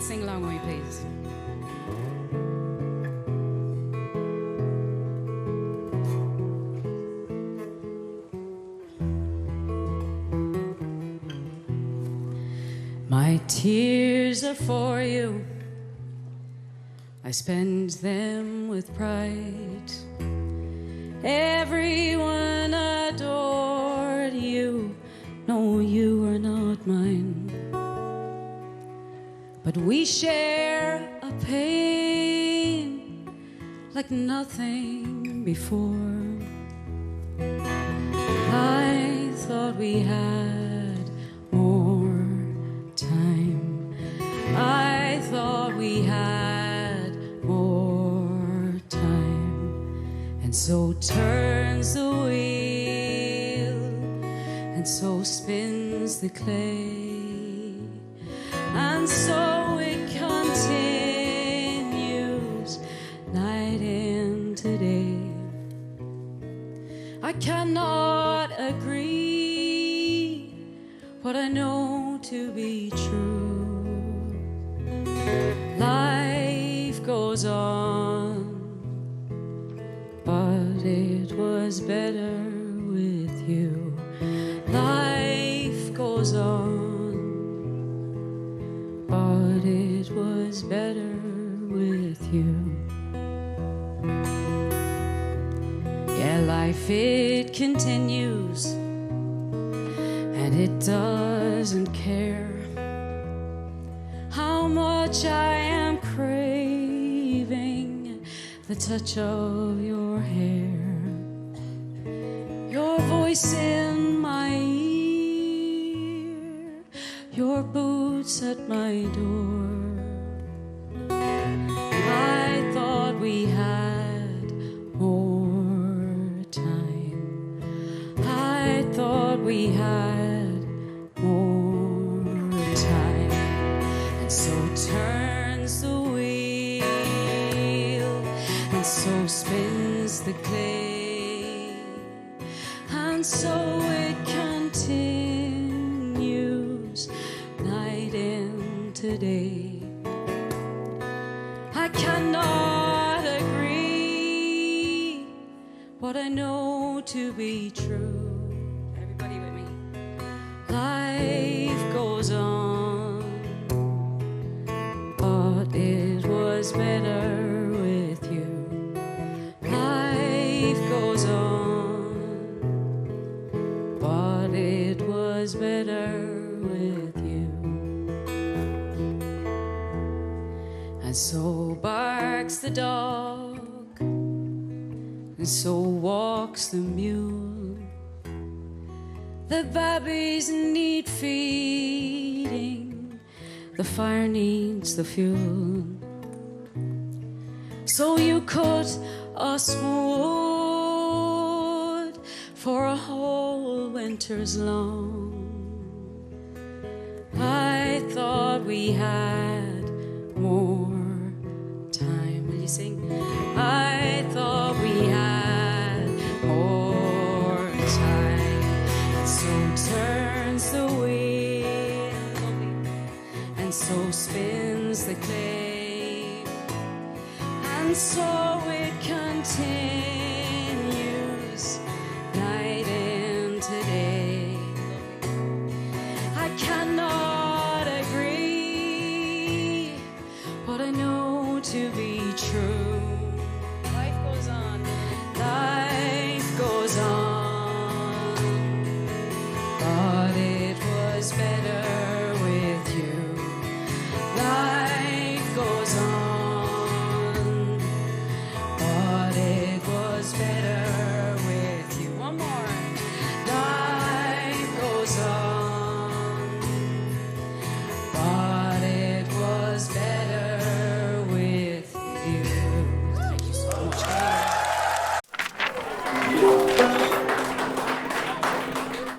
sing along with me, please. My tears are for you. I spend them with pride. Everyone adored you. No, you are not mine. But we share a pain like nothing before. I thought we had more time. I thought we had more time. And so turns the wheel, and so spins the clay, and so it continues night into day. I cannot agree what I know to be true. Life goes on, but it was better with you. Life goes on, but it was better with you. Yeah, life it continues, and it doesn't care how much I am craving the touch of your hair, your voice in my ear, your boots at my door. I thought we had more time. I thought we had more time. And so turns the wheel, and so spins the clay, and so it continues night into day. I cannot agree what I know to be true. Everybody with me. Life goes on, but it was better with you. Life goes on, but it was better with you. And so barks the dog, and so walks the mule. The babies need feeding, the fire needs the fuel. So you cut us wood for a whole winter's long. I thought we had more time. Will you sing? I thought we had more time. And so turns the wheel, and so spins the clay, and so it continues night into day. I cannot agree what I know to be true.